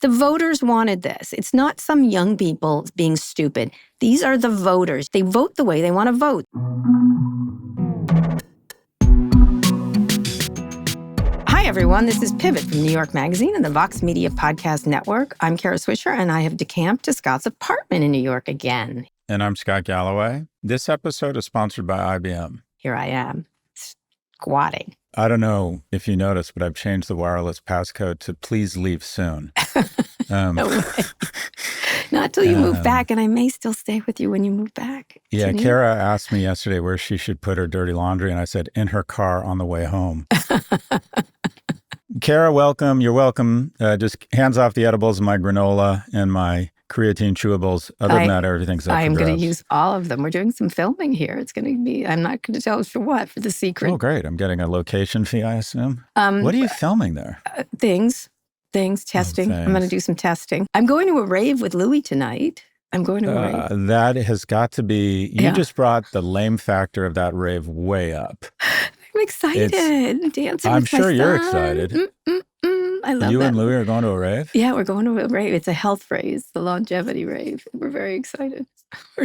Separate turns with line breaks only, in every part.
The voters wanted this. It's not some young people being stupid. These are the voters. They vote the way they want to vote. Hi, everyone. This is Pivot from New York Magazine and the Vox Media Podcast Network. I'm Kara Swisher, and I have decamped to Scott's apartment in New York again.
And I'm Scott Galloway. This episode is sponsored by IBM.
Here I am, squatting.
I don't know if you noticed, but I've changed the wireless passcode to please leave soon.
No way. Not till you move back, and I may still stay with you when you move back.
Yeah, Kara asked me yesterday where she should put her dirty laundry, and I said, in her car on the way home. Kara, welcome. You're welcome. Just hands off the edibles of my granola and my creatine chewables. Other than that, everything's up for
I'm
grabs.
going to use all of them. We're doing some filming here. It's going to be, I'm not going to tell us for what, for the secret.
Oh, great. I'm getting a location fee, I assume. What are you filming there?
Things, testing. I'm going to do some testing. I'm going to a rave with Louis tonight. I'm going to a rave. That
has got to be, you just brought the lame factor of that rave way up.
I'm excited. Dancing
I'm
with
sure
my
you're
son.
excited.
I love
you
that.
and Louis are going to a rave?
Yeah, we're going to a rave. It's a health rave, the longevity rave. We're very excited.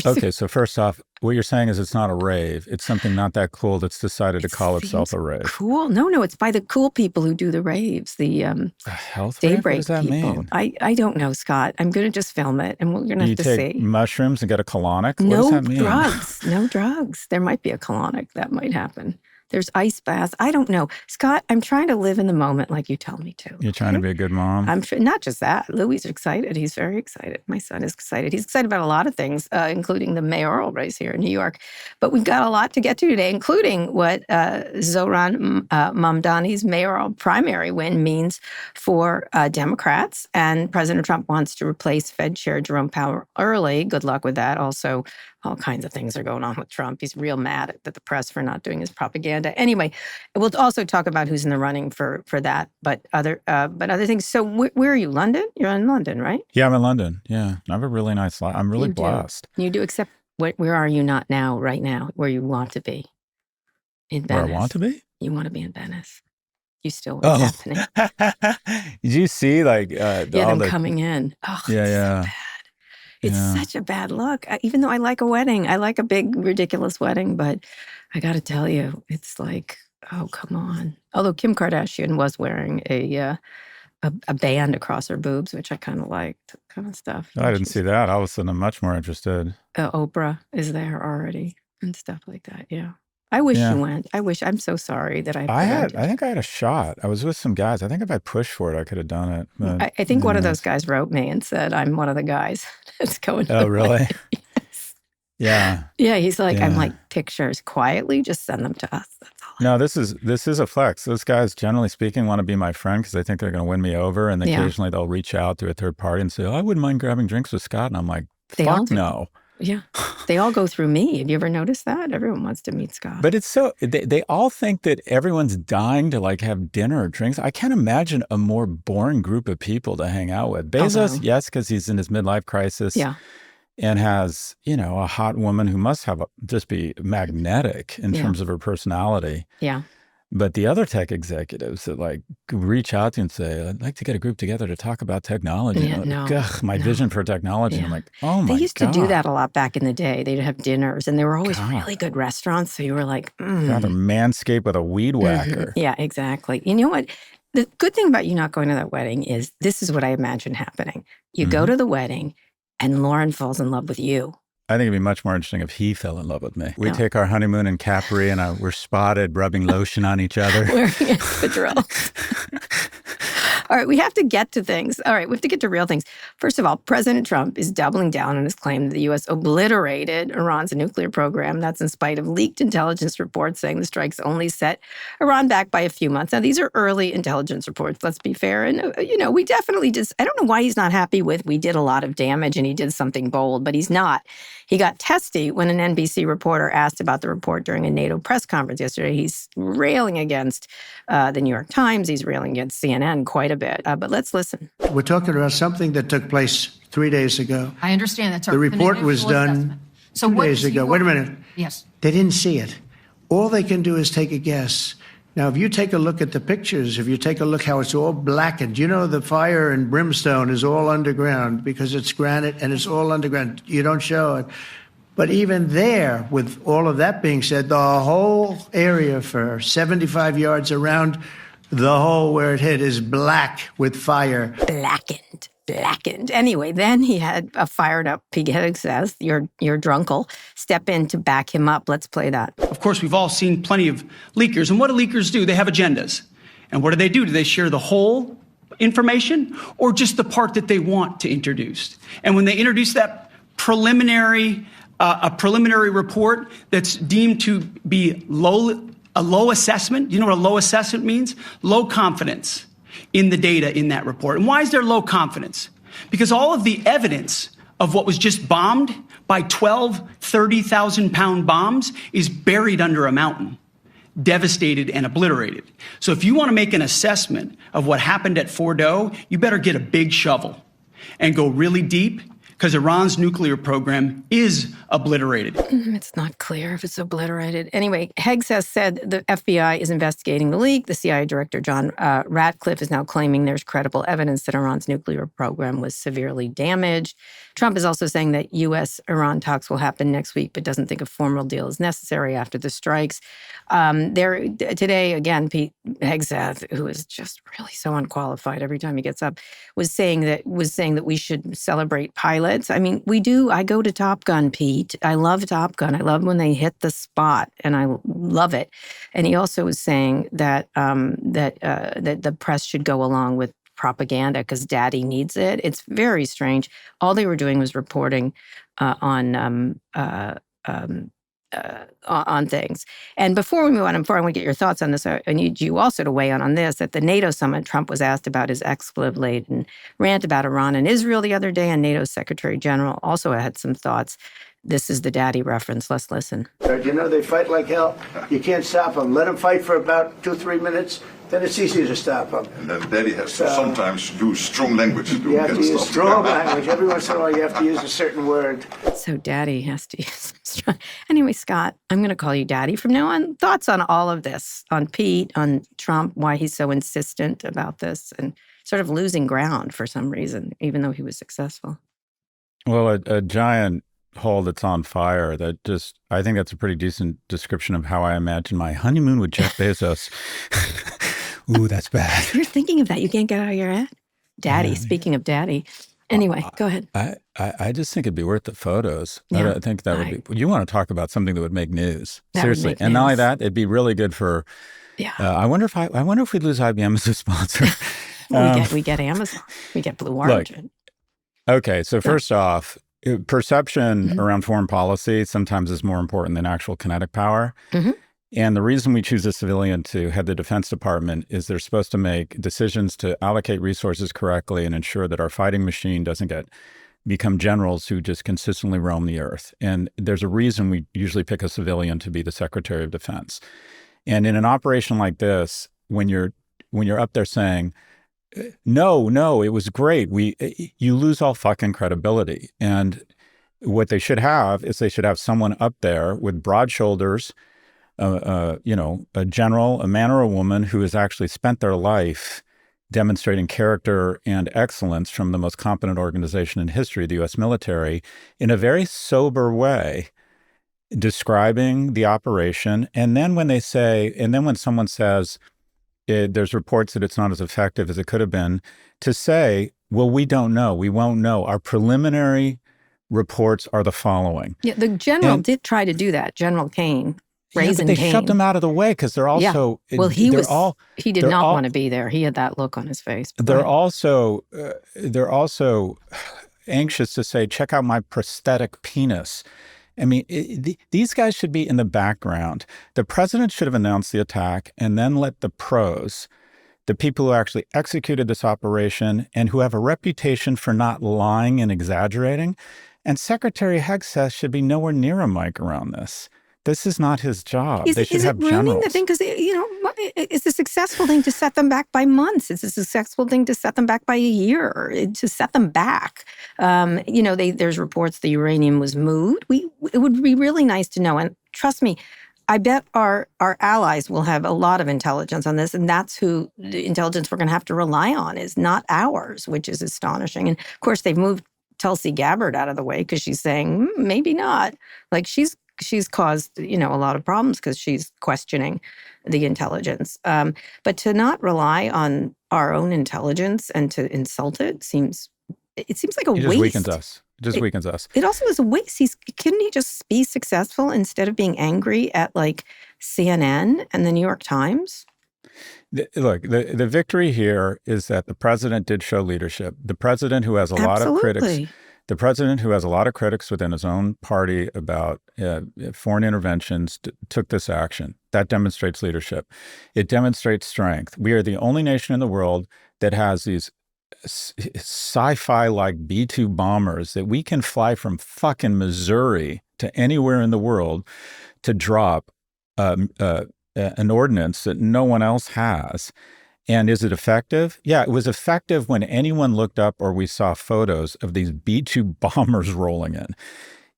Okay, so first off, what you're saying is it's not a rave. It's something not that cool that's decided to call itself a rave.
Cool. No, it's by the cool people who do the raves, the
health
daybreak
rave? What does that
people.
mean?
I don't know, Scott. I'm going to just film it, and we're going to have to see.
You take mushrooms and get a colonic? What
No
does that mean?
drugs. No drugs. There might be a colonic. That might happen. There's ice baths. I don't know. Scott, I'm trying to live in the moment like you tell me to.
You're trying to be a good mom?
Not just that. Louis is excited. He's very excited. My son is excited. He's excited about a lot of things, including the mayoral race here in New York. But we've got a lot to get to today, including what Zohran Mamdani's mayoral primary win means for Democrats. And President Trump wants to replace Fed Chair Jerome Powell early. Good luck with that. Also, all kinds of things are going on with Trump. He's real mad at the press for not doing his propaganda. Anyway, we'll also talk about who's in the running for that, but other things. So where are you? London? You're in London, right?
Yeah, I'm in London. Yeah, I have a really nice life. I'm really blessed.
You do, except where are you not now, right now, where you want to be? In Venice.
Where I want to be?
You want to be in Venice. You still what's happening.
Did you see
them coming in? Oh,
yeah.
It's such a bad look. Even though I like a wedding, I like a big, ridiculous wedding, but I got to tell you, it's like, oh, come on. Although Kim Kardashian was wearing a band across her boobs, which I kind of liked, kind of stuff.
I didn't see that. All of a sudden, I'm much more interested.
Oprah is there already and stuff like that. Yeah. I wish you went. I'm so sorry that I
think I had a shot. I was with some guys. I think if I pushed for it, I could have done it. But,
I think one of those guys wrote me and said, I'm one of the guys that's going to.
Oh, really?
Yes.
Yeah.
Yeah, he's like, I'm like, pictures quietly, just send them to us. That's all.
No, this is a flex. Those guys, generally speaking, want to be my friend because they think they're going to win me over. And occasionally they'll reach out to a third party and say, I wouldn't mind grabbing drinks with Scott. And I'm like, fuck no.
Yeah. They all go through me. Have you ever noticed that? Everyone wants to meet Scott.
But it's so, they all think that everyone's dying to have dinner or drinks. I can't imagine a more boring group of people to hang out with. Bezos, yes, because he's in his midlife crisis.
Yeah.
And has, a hot woman who must just be magnetic in terms of her personality. Yeah. But the other tech executives that reach out to you and say, I'd like to get a group together to talk about technology.
Yeah,
vision for technology. Yeah. I'm like, oh my God.
They used to do that a lot back in the day. They'd have dinners and they were always really good restaurants. So you were like,
Rather manscape with a weed whacker.
Yeah, exactly. You know what? The good thing about you not going to that wedding is this is what I imagine happening. You go to the wedding and Lauren falls in love with you.
I think it'd be much more interesting if he fell in love with me. We take our honeymoon in Capri and we're spotted rubbing lotion on each other.
Wearing a espadrille. All right, we have to get to things. All right, we have to get to real things. First of all, President Trump is doubling down on his claim that the U.S. obliterated Iran's nuclear program. That's in spite of leaked intelligence reports saying the strikes only set Iran back by a few months. Now, these are early intelligence reports, let's be fair. And, we definitely just, I don't know why he's not happy with we did a lot of damage and he did something bold, but he's not. He got testy when an NBC reporter asked about the report during a NATO press conference yesterday. He's railing against the New York Times. He's railing against CNN quite a bit. But let's listen.
We're talking about something that took place 3 days ago.
I understand that.
The report was done 2 days ago. Wait a minute.
Yes.
They didn't see it. All they can do is take a guess. Now, if you take a look at the pictures, if you take a look how it's all blackened, you know the fire and brimstone is all underground because it's granite and it's all underground. You don't show it. But even there, with all of that being said, the whole area for 75 yards around the hole where it hit is black with fire.
Blackened. Anyway, then he had a fired up Pete Hegseth, your drunkle, step in to back him up. Let's play that.
Of course, we've all seen plenty of leakers. And what do leakers do? They have agendas. And what do? Do they share the whole information or just the part that they want to introduce? And when they introduce that preliminary report that's deemed to be a low assessment, you know what a low assessment means? Low confidence in the data in that report. And why is there low confidence? Because all of the evidence of what was just bombed by 12, 30,000-pound bombs is buried under a mountain, devastated and obliterated. So if you want to make an assessment of what happened at Fordo, you better get a big shovel and go really deep, because Iran's nuclear program is obliterated.
It's not clear if it's obliterated. Anyway, Hegseth said the FBI is investigating the leak. The CIA director, John Ratcliffe, is now claiming there's credible evidence that Iran's nuclear program was severely damaged. Trump is also saying that U.S.-Iran talks will happen next week, but doesn't think a formal deal is necessary after the strikes. Today, again, Pete Hegseth, who is just really so unqualified every time he gets up, was saying that we should celebrate pilots. I mean, we do. I go to Top Gun, Pete. I love Top Gun. I love when they hit the spot, and I love it. And he also was saying that that the press should go along with propaganda because Daddy needs it. It's very strange. All they were doing was reporting on things. And before we move on, before I want to get your thoughts on this, I need you also to weigh in on this. At the NATO summit, Trump was asked about his expletive-laden rant about Iran and Israel the other day, and NATO's Secretary General also had some thoughts. This is the Daddy reference. Let's listen.
You know, they fight like hell. You can't stop them. Let them fight for about 2-3 minutes. Then it's easy to stop them.
And then Daddy has to sometimes use strong language.
You have to use strong language. Every once in a while, you have to use a certain word.
So Daddy has to use strong. Anyway, Scott, I'm going to call you Daddy from now on. Thoughts on all of this, on Pete, on Trump, why he's so insistent about this and sort of losing ground for some reason, even though he was successful.
Well, a giant hole that's on fire, I think that's a pretty decent description of how I imagine my honeymoon with Jeff Bezos. Ooh, that's bad.
You're thinking of that. You can't get out of your head. Daddy, yeah. Speaking of Daddy. Anyway, go ahead.
I just think it'd be worth the photos.
Yeah,
I think that would be, you want to talk about something that would make news. Seriously.
And
not only that, it'd be really good for, I wonder if we'd lose IBM as a sponsor.
We get Amazon. We get Blue Origin.
Okay, so first off, perception around foreign policy sometimes is more important than actual kinetic power. Mm-hmm. And the reason we choose a civilian to head the Defense Department is they're supposed to make decisions to allocate resources correctly and ensure that our fighting machine doesn't become generals who just consistently roam the earth. And there's a reason we usually pick a civilian to be the Secretary of Defense. And in an operation like this, when you're up there saying, no, it was great, you lose all fucking credibility. And what they should have is someone up there with broad shoulders, a general, a man or a woman who has actually spent their life demonstrating character and excellence from the most competent organization in history, the U.S. military, in a very sober way, describing the operation. And then when someone says, there's reports that it's not as effective as it could have been, to say, well, we don't know. We won't know. Our preliminary reports are the following.
Yeah, the general did try to do that, General Kane.
But they shoved him out of the way because they're also...
Yeah. Well, he did not want to be there. He had that look on his face.
They're also anxious to say, check out my prosthetic penis. I mean, these guys should be in the background. The president should have announced the attack and then let the pros, the people who actually executed this operation and who have a reputation for not lying and exaggerating. And Secretary Hegseth should be nowhere near a mic around this. This is not his job. They should have generals. Is it ruining the thing?
Because, it's a successful thing to set them back by months. It's a successful thing to set them back by a year, to set them back. There's reports the uranium was moved. It would be really nice to know. And trust me, I bet our allies will have a lot of intelligence on this, and that's who the intelligence we're going to have to rely on is not ours, which is astonishing. And of course, they've moved Tulsi Gabbard out of the way because she's saying maybe not. Like she's caused a lot of problems because she's questioning the intelligence. But to not rely on our own intelligence and to insult it seems like a waste.
It just weakens us.
It also is a waste. Couldn't he just be successful instead of being angry at like CNN and the New York Times?
Look, the victory here is that the president did show leadership. The president who has a lot of critics. The president who has a lot of critics within his own party about foreign interventions took this action. That demonstrates leadership. It demonstrates strength. We are the only nation in the world that has these sci-fi like B-2 bombers that we can fly from fucking Missouri to anywhere in the world to drop an ordinance that no one else has. And is it effective? Yeah, it was effective when anyone looked up or we saw photos of these B-2 bombers rolling in.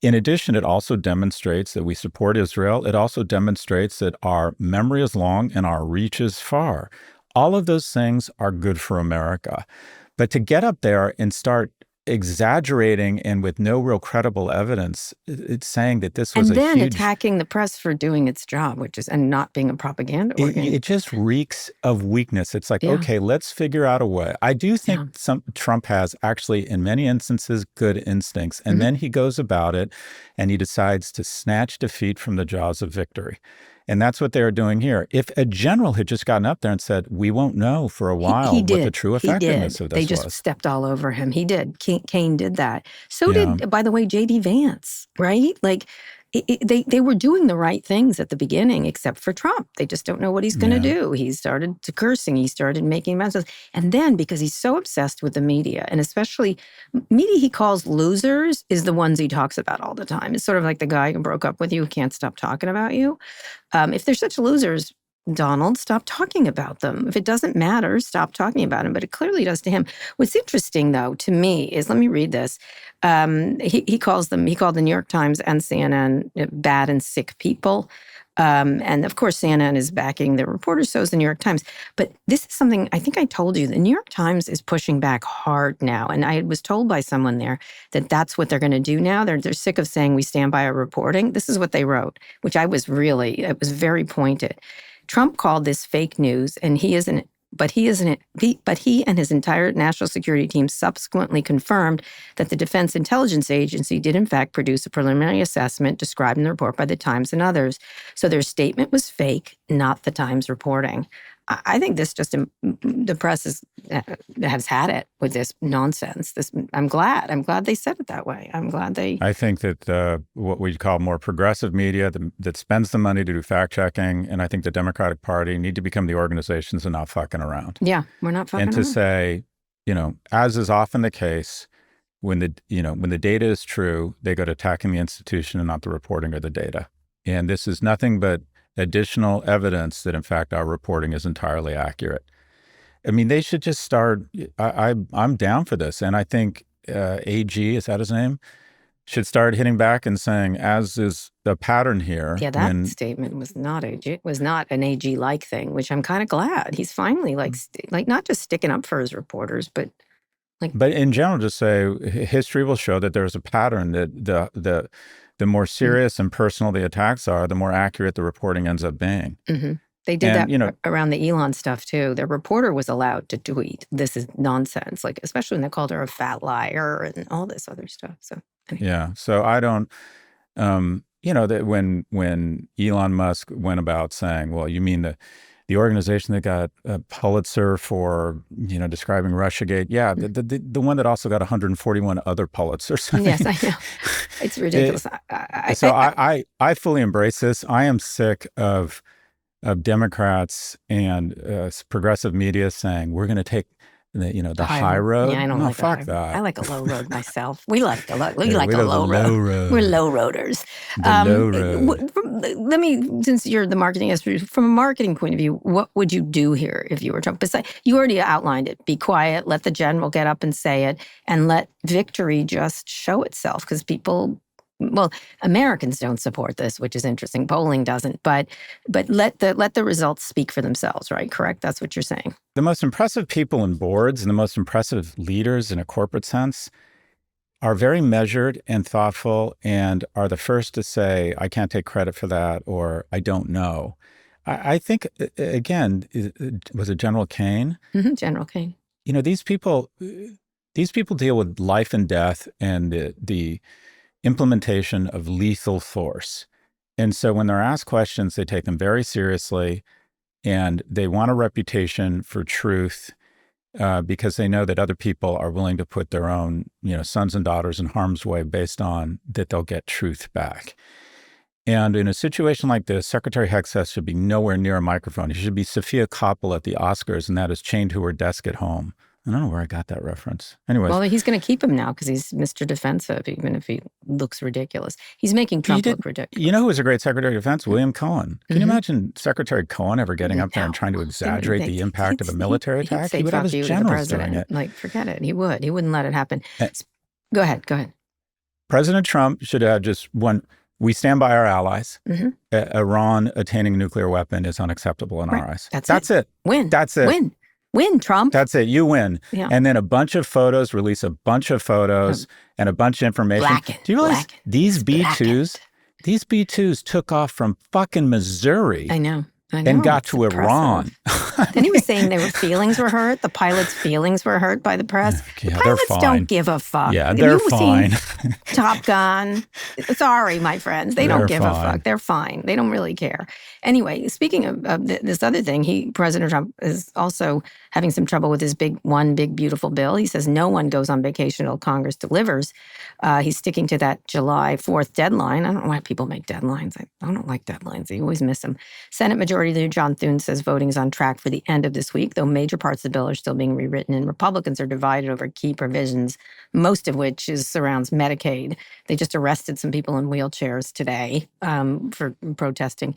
In addition, it also demonstrates that we support Israel. It also demonstrates that our memory is long and our reach is far. All of those things are good for America. But to get up there and start exaggerating and with no real credible evidence, it's saying that this was
and then attacking the press for doing its job, and not being a propaganda organ.
It just reeks of weakness. It's like, okay, let's figure out a way. I do think Trump has actually, in many instances, good instincts. And then he goes about it and he decides to snatch defeat from the jaws of victory. And that's what they're doing here. If a general had just gotten up there and said, we won't know for a while what the true effectiveness of this was.
They just stepped all over him. He did. Kane did that. So did, by the way, J.D. Vance, right? Like, they were doing the right things at the beginning, except for Trump. They just don't know what he's going to do. He started cursing. He started making messages. And then, because he's so obsessed with the media, and especially media he calls losers, is the ones he talks about all the time. It's sort of like the guy who broke up with you who can't stop talking about you. If they're such losers, Donald, stop talking about them. If it doesn't matter, stop talking about them. But it clearly does to him. What's interesting, though, to me is, let me read this. He called the New York Times and CNN bad and sick people. And of course, CNN is backing the reporters, so is the New York Times. But this is something I think I told you. The New York Times is pushing back hard now. And I was told by someone there that that's what they're going to do now. They're sick of saying we stand by our reporting. This is what they wrote, which it was very pointed. Trump called this fake news, and he and his entire national security team subsequently confirmed that the Defense Intelligence Agency did in fact produce a preliminary assessment described in the report by the Times and others. So their statement was fake, not the Times reporting. I think this the press has had it with this nonsense. I'm glad they said it that way. I think
that what we call more progressive media that spends the money to do fact checking, and I think the Democratic Party need to become the organizations and not fucking around.
Yeah, we're not fucking around.
And to say, as is often the case, when the data is true, they go to attacking the institution and not the reporting or the data. And this is nothing but additional evidence that, in fact, our reporting is entirely accurate. I mean, they should just start. I'm down for this. And I think AG, is that his name, should start hitting back and saying, as is the pattern here.
Yeah, that statement was not an AG-like thing, which I'm kind of glad. He's finally like not just sticking up for his reporters, but
in general, just say history will show that there's a pattern that the more serious and personal the attacks are, the more accurate the reporting ends up being.
Mm-hmm. They did that around the Elon stuff, too. The reporter was allowed to tweet, this is nonsense, especially when they called her a fat liar and all this other stuff. So anyway.
Yeah. So I don't, that when Elon Musk went about saying, well, you mean the organization that got a Pulitzer for, describing Russiagate. Yeah, the one that also got 141 other Pulitzers.
Yes, I know. It's ridiculous.
I fully embrace this. I am sick of Democrats and progressive media saying we're going to take the high road.
Yeah, I don't like
fuck that.
I like a low road myself. We like a low road. We're low roaders.
Low road.
Let me, since you're the marketing expert, from a marketing point of view, what would you do here if you were Trump? Besides, you already outlined it. Be quiet. Let the general get up and say it, and let victory just show itself, because people well, Americans don't support this, which is interesting. Polling doesn't, but let the results speak for themselves, right? Correct? That's what you're saying.
The most impressive people in boards and the most impressive leaders in a corporate sense are very measured and thoughtful and are the first to say, I can't take credit for that, or I don't know. I think, again, was it General Kane?
Mm-hmm, General Kane.
These people deal with life and death and the implementation of lethal force. And so when they're asked questions, they take them very seriously, and they want a reputation for truth because they know that other people are willing to put their own, sons and daughters in harm's way based on that they'll get truth back. And in a situation like this, Secretary Hexas should be nowhere near a microphone. He should be Sophia Coppola at the Oscars, and that is chained to her desk at home. I don't know where I got that reference. Anyways.
Well, he's going to keep him now because he's Mr. Defensive, even if he looks ridiculous. He's making Trump look ridiculous.
You know who was a great Secretary of Defense? William Cohen. Can you imagine Secretary Cohen ever getting up there and trying to exaggerate the impact of a military attack?
He would have his generals doing it. Like, forget it. He wouldn't let it happen. Go ahead.
President Trump should have just one. We stand by our allies. Mm-hmm. Iran attaining a nuclear weapon is unacceptable in our eyes. That's it.
Win.
That's it.
Win, Trump.
That's it. You win.
Yeah.
And then release a bunch of photos and a bunch of information.
Do
you realize these B-2s took off from fucking Missouri?
I know.
And got to Iran.
Then he was saying their feelings were hurt. The pilots' feelings were hurt by the press.
Yeah,
the pilots don't give a fuck.
Yeah, they're fine.
Top Gun. Sorry, my friends. They don't give a fuck. They're fine. They don't really care. Anyway, speaking of this other thing, President Trump is also having some trouble with his big beautiful bill. He says no one goes on vacation until Congress delivers. He's sticking to that July 4th deadline. I don't know why people make deadlines. I don't like deadlines. I always miss them. Senate Majority Leader John Thune says voting is on track for the end of this week, though major parts of the bill are still being rewritten, and Republicans are divided over key provisions, most of which surrounds Medicaid. They just arrested some people in wheelchairs today for protesting.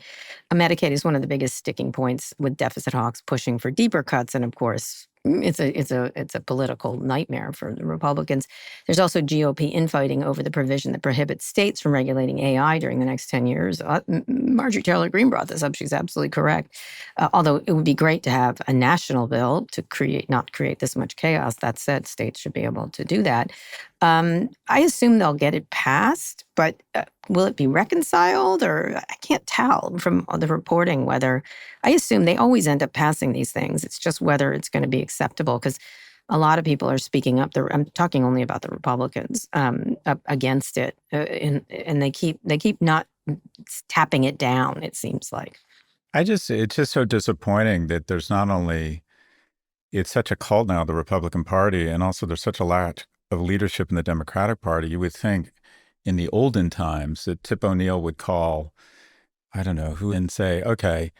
Medicaid is one of the biggest sticking points, with deficit hawks pushing for deeper cuts, and of course, it's a political nightmare for the Republicans. There's also GOP infighting over the provision that prohibits states from regulating AI during the next 10 years. Marjorie Taylor Greene brought this up. She's absolutely correct. Although it would be great to have a national bill to not create this much chaos. That said, states should be able to do that. I assume they'll get it passed, but will it be reconciled? Or I can't tell from the reporting whether. I assume they always end up passing these things. It's just whether it's going to be acceptable, because a lot of people are speaking up. I'm talking only about the Republicans up against it, and they keep not tapping it down. It seems like. It's
just so disappointing that there's not only it's such a cult now, the Republican Party, and also there's such a lack of leadership in the Democratic Party. You would think in the olden times that Tip O'Neill would call, I don't know who, and say, okay,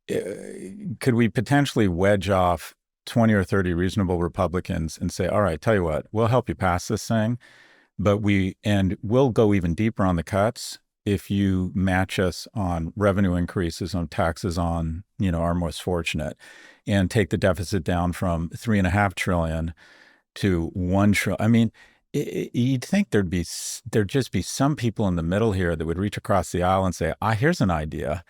could we potentially wedge off 20 or 30 reasonable Republicans and say, all right, tell you what, we'll help you pass this thing, but we'll go even deeper on the cuts if you match us on revenue increases, on taxes on, our most fortunate, and take the deficit down from $3.5 trillion to $1 trillion. I mean, you'd think there'd just be some people in the middle here that would reach across the aisle and say, here's an idea.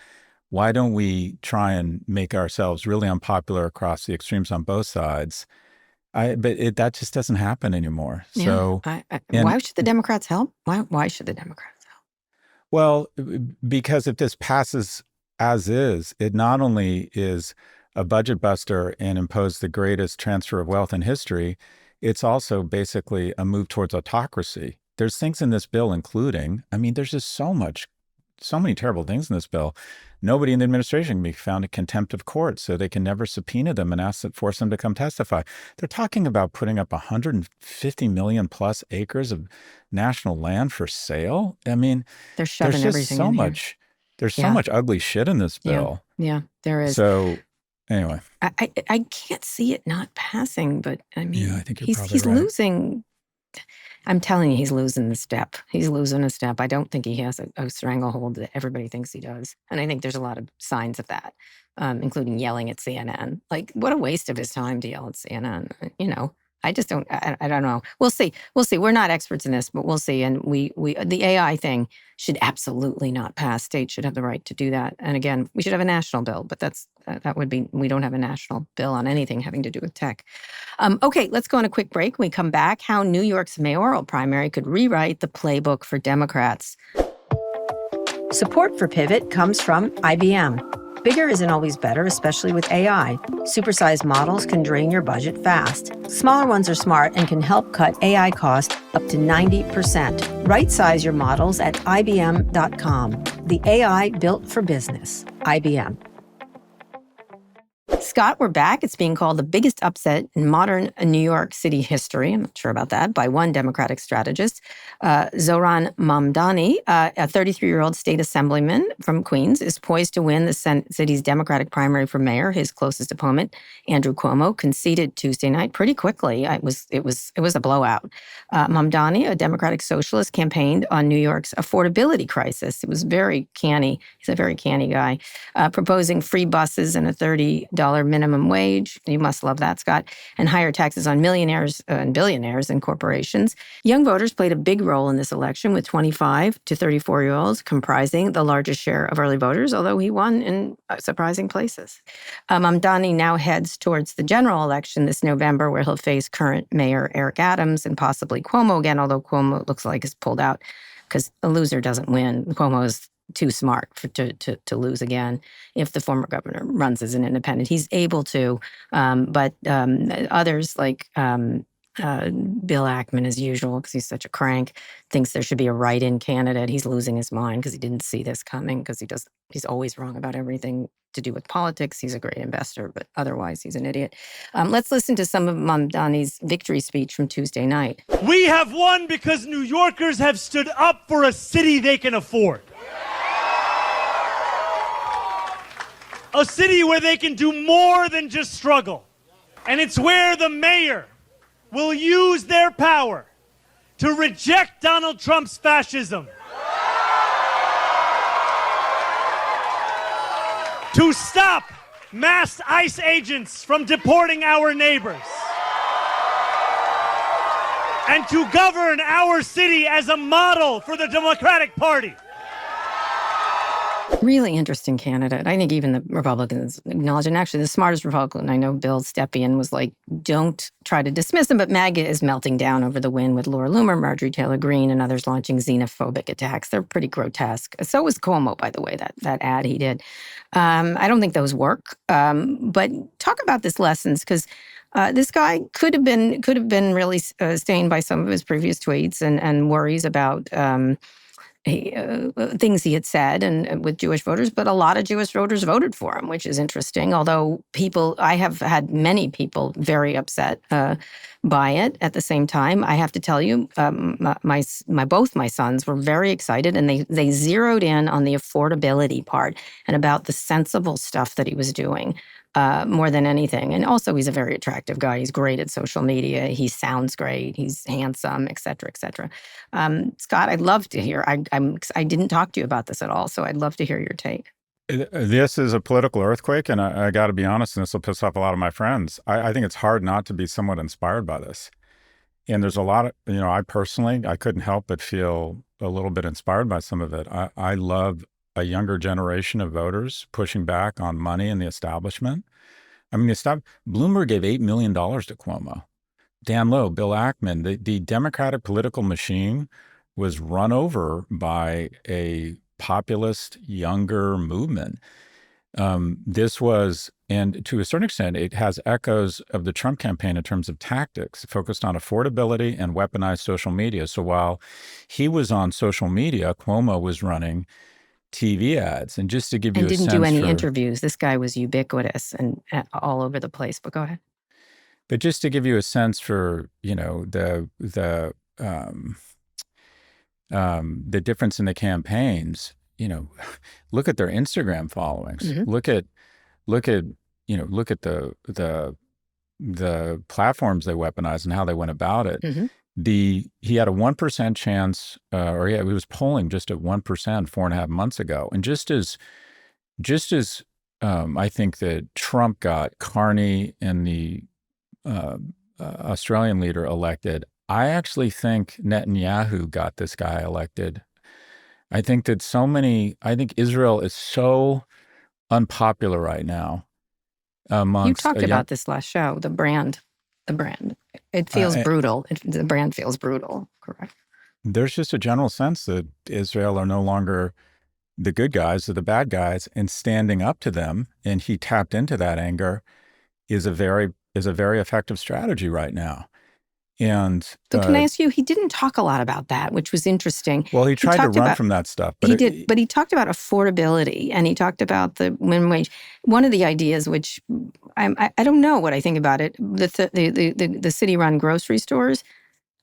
Why don't we try and make ourselves really unpopular across the extremes on both sides? But that just doesn't happen anymore. Yeah. So,
why should the Democrats help? Why should the Democrats help?
Well, because if this passes as is, it not only is a budget buster and impose the greatest transfer of wealth in history, it's also basically a move towards autocracy. There's things in this bill, including, there's just so many terrible things in this bill. Nobody in the administration can be found in contempt of court, so they can never subpoena them and force them to come testify. They're talking about putting up 150 million plus acres of national land for sale.
They're shoving everything in here.
There's so much ugly shit in this bill.
Yeah, there is.
So anyway,
I can't see it not passing, but I think
he's
right. Losing. I'm telling you, he's losing the step. He's losing a step. I don't think he has a stranglehold that everybody thinks he does. And I think there's a lot of signs of that, including yelling at CNN. Like, what a waste of his time to yell at CNN. I just don't. I don't know. We'll see. We'll see. We're not experts in this, but we'll see. And the AI thing should absolutely not pass. States should have the right to do that. And again, we should have a national bill. But that would be. We don't have a national bill on anything having to do with tech. Okay, let's go on a quick break. When we come back, how New York's mayoral primary could rewrite the playbook for Democrats. Support for Pivot comes from IBM. Bigger isn't always better, especially with AI. Supersized models can drain your budget fast. Smaller ones are smart and can help cut AI costs up to 90%. Right-size your models at IBM.com. The AI built for business. IBM. Scott, we're back. It's being called the biggest upset in modern New York City history. I'm not sure about that. By one Democratic strategist, Zohran Mamdani, a 33-year-old state assemblyman from Queens, is poised to win the city's Democratic primary for mayor. His closest opponent, Andrew Cuomo, conceded Tuesday night pretty quickly. It was a blowout. Mamdani, a Democratic socialist, campaigned on New York's affordability crisis. It was very canny. He's a very canny guy, proposing free buses and a $30 minimum wage. You must love that, Scott. And higher taxes on millionaires and billionaires and corporations. Young voters played a big role in this election, with 25 to 34-year-olds comprising the largest share of early voters, although he won in surprising places. Mamdani now heads towards the general election this November, where he'll face current Mayor Eric Adams and possibly Cuomo again, although Cuomo looks like is pulled out because a loser doesn't win. Cuomo is too smart to lose again if the former governor runs as an independent. He's able to, but others like Bill Ackman, as usual, because he's such a crank, thinks there should be a write-in candidate. He's losing his mind because he didn't see this coming, because he's always wrong about everything to do with politics. He's a great investor, but otherwise he's an idiot. Let's listen to some of Mamdani's victory speech from Tuesday night.
We have won because New Yorkers have stood up for a city they can afford. A city where they can do more than just struggle. And it's where the mayor will use their power to reject Donald Trump's fascism, to stop mass ICE agents from deporting our neighbors, and to govern our city as a model for the Democratic Party.
Really interesting candidate. I think even the Republicans acknowledge, and actually the smartest Republican, I know, Bill Stepien, was like, don't try to dismiss him, but MAGA is melting down over the win, with Laura Loomer, Marjorie Taylor Greene, and others launching xenophobic attacks. They're pretty grotesque. So was Cuomo, by the way, that ad he did. I don't think those work. But talk about this lessons, because this guy could have been really stained by some of his previous tweets and worries about things he had said and with Jewish voters, but a lot of Jewish voters voted for him, which is interesting. Although I have had many people very upset by it. At the same time, I have to tell you, both my sons were very excited, and they zeroed in on the affordability part and about the sensible stuff that he was doing. More than anything. And also, he's a very attractive guy. He's great at social media. He sounds great. He's handsome, et cetera, et cetera. Scott, I'd love to hear. I didn't talk to you about this at all, so I'd love to hear your take.
This is a political earthquake, and I got to be honest, and this will piss off a lot of my friends. I think it's hard not to be somewhat inspired by this. And there's a lot of, I personally couldn't help but feel a little bit inspired by some of it. I love a younger generation of voters pushing back on money and the establishment. I mean, Bloomberg gave $8 million to Cuomo. Dan Lowe, Bill Ackman, the Democratic political machine was run over by a populist, younger movement. This was, and to a certain extent, it has echoes of the Trump campaign in terms of tactics, focused on affordability and weaponized social media. So while he was on social media, Cuomo was running TV ads. And just to give you a sense,
and didn't do any interviews. This guy was ubiquitous and all over the place. But go ahead.
But just to give you a sense for the difference in the campaigns, look at their Instagram followings.
Mm-hmm.
Look at the platforms they weaponized and how they went about it.
Mm-hmm.
He had a 1% chance, he was polling just at 1% 4.5 months ago. And just as I think that Trump got Carney and the Australian leader elected. I actually think Netanyahu got this guy elected. I think Israel is so unpopular right now amongst.
You talked about this last show, the brand. It feels brutal. The brand feels brutal, correct?
There's just a general sense that Israel are no longer the good guys or the bad guys, and standing up to them, and he tapped into that anger, is a very effective strategy right now. And
so can I ask you, he didn't talk a lot about that, which was interesting.
Well, he tried to run from that stuff.
But he talked about affordability, and he talked about the minimum wage. One of the ideas, which I don't know what I think about it, the city-run grocery stores,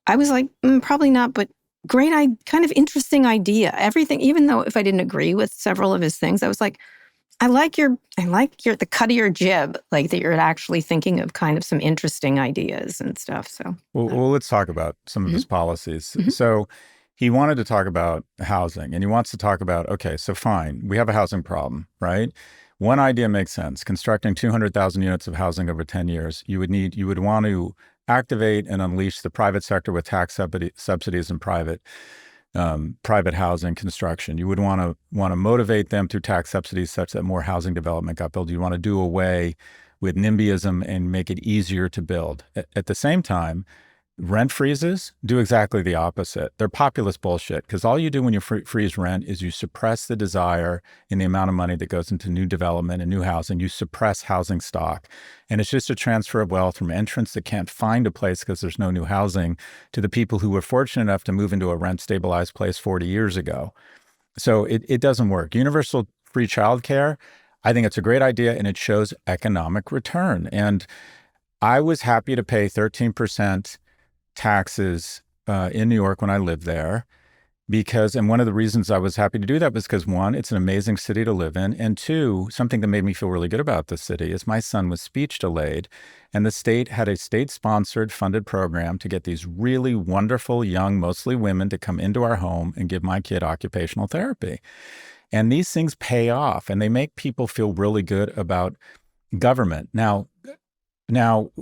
I was like, probably not, but great, kind of interesting idea. Everything, even though if I didn't agree with several of his things, I was like, I like the cut of your jib, like that you're actually thinking of kind of some interesting ideas and stuff. So,
well, let's talk about some of his policies. So he wanted to talk about housing, and he wants to talk about, okay, so fine, we have a housing problem, right? One idea makes sense. Constructing 200,000 units of housing over 10 years, you would want to activate and unleash the private sector with tax subsidies and private housing construction. You would want to motivate them through tax subsidies such that more housing development got built. You want to do away with NIMBYism and make it easier to build. At the same time, rent freezes do exactly the opposite. They're populist bullshit, because all you do when you freeze rent is you suppress the desire in the amount of money that goes into new development and new housing. You suppress housing stock. And it's just a transfer of wealth from entrants that can't find a place because there's no new housing to the people who were fortunate enough to move into a rent-stabilized place 40 years ago. So it doesn't work. Universal free childcare, I think it's a great idea, and it shows economic return. And I was happy to pay 13% taxes in New York when I lived there, and one of the reasons I was happy to do that was because, one, it's an amazing city to live in, and two, something that made me feel really good about the city is my son was speech delayed, and the state had a state-sponsored funded program to get these really wonderful young, mostly women, to come into our home and give my kid occupational therapy. And these things pay off, and they make people feel really good about government. Now,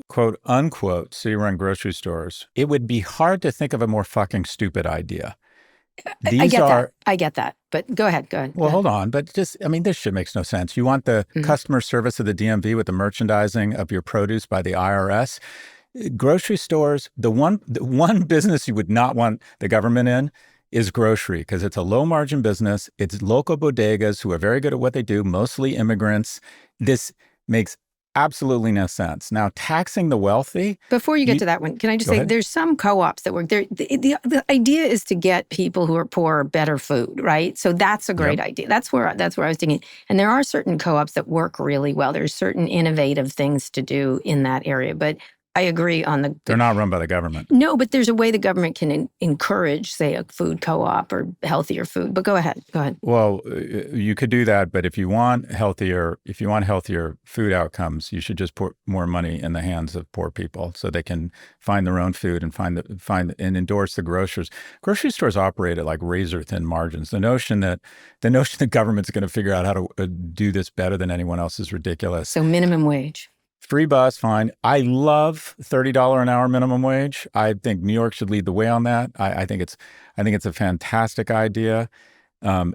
quote unquote, city-run grocery stores, it would be hard to think of a more fucking stupid idea.
I get that. But go ahead.
Well, hold on. But this shit makes no sense. You want the customer service of the DMV with the merchandising of your produce by the IRS. Grocery stores, the one business you would not want the government in is grocery, because it's a low-margin business. It's local bodegas who are very good at what they do, mostly immigrants. This makes absolutely no sense. Now, taxing the wealthy.
Before you get to that one, can I just say there's some co-ops that work there. The idea is to get people who are poor better food, right? So that's a great idea. That's where I was thinking. And there are certain co-ops that work really well. There's certain innovative things to do in that area. But I agree on they're
not run by the government.
No, but there's a way the government can encourage, say, a food co-op or healthier food. But go ahead.
Well, you could do that, but if you want healthier food outcomes, you should just put more money in the hands of poor people so they can find their own food and find and endorse the grocers. Grocery stores operate at like razor thin margins. The notion that the government's going to figure out how to do this better than anyone else is ridiculous.
So minimum wage.
Free bus, fine. I love $30 an hour minimum wage. I think New York should lead the way on that. I think it's a fantastic idea. You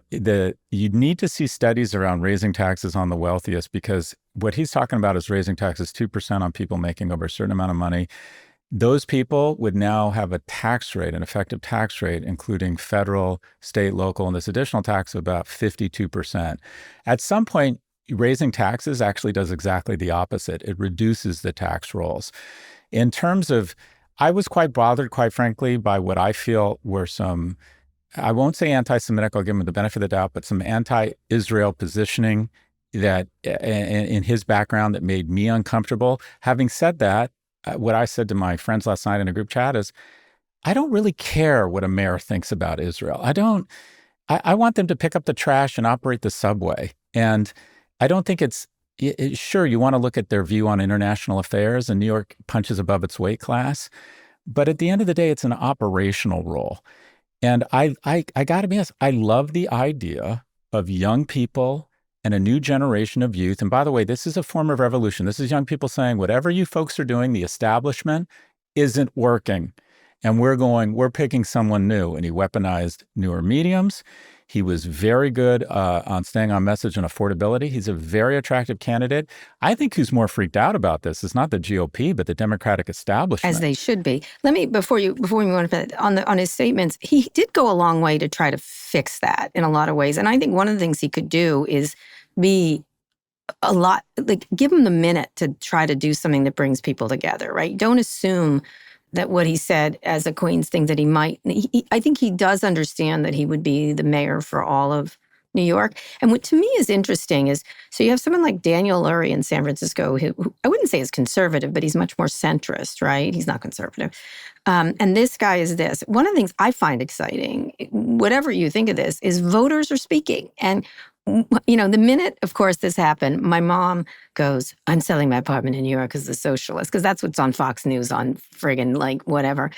need to see studies around raising taxes on the wealthiest, because what he's talking about is raising taxes 2% on people making over a certain amount of money. Those people would now have an effective tax rate, including federal, state, local, and this additional tax of about 52%. At some point, raising taxes actually does exactly the opposite. It reduces the tax rolls. In terms of, I was quite bothered, quite frankly, by what I feel were some, I won't say anti-Semitic, I'll give him the benefit of the doubt, but some anti-Israel positioning that in his background that made me uncomfortable. Having said that, what I said to my friends last night in a group chat is, I don't really care what a mayor thinks about Israel. I want them to pick up the trash and operate the subway. And I don't think sure, you want to look at their view on international affairs, and New York punches above its weight class. But at the end of the day, it's an operational role. And I got to be honest, I love the idea of young people and a new generation of youth. And by the way, this is a form of revolution. This is young people saying, whatever you folks are doing, the establishment isn't working. And we're picking someone new. And he weaponized newer mediums. He was very good on staying on message and affordability. He's a very attractive candidate. I think who's more freaked out about this is not the GOP, but the Democratic establishment.
As they should be. Let me, before we move on his statements, he did go a long way to try to fix that in a lot of ways. And I think one of the things he could do is be a lot, like, give him the minute to try to do something that brings people together, right? Don't assume that what he said as a Queens thing that he might, I think he does understand that he would be the mayor for all of New York. And what to me is interesting is, so you have someone like Daniel Lurie in San Francisco, who I wouldn't say is conservative, but he's much more centrist, right? He's not conservative. And this guy is this. One of the things I find exciting, whatever you think of this, is voters are speaking. And you know, the minute, of course, this happened, my mom goes, I'm selling my apartment in New York as a socialist, because that's what's on Fox News on friggin' like whatever.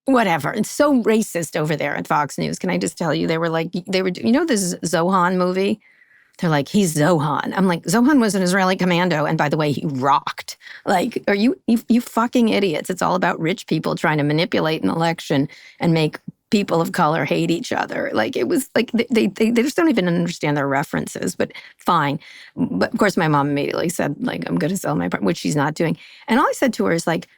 Whatever. It's so racist over there at Fox News. Can I just tell you, they were, you know this Zohan movie? They're like, he's Zohan. I'm like, Zohan was an Israeli commando. And by the way, he rocked. Like, are you fucking idiots. It's all about rich people trying to manipulate an election and make people of color hate each other. Like, it was like, they just don't even understand their references, but fine. But of course, my mom immediately said, like, I'm going to sell my apartment, which she's not doing. And all I said to her is like,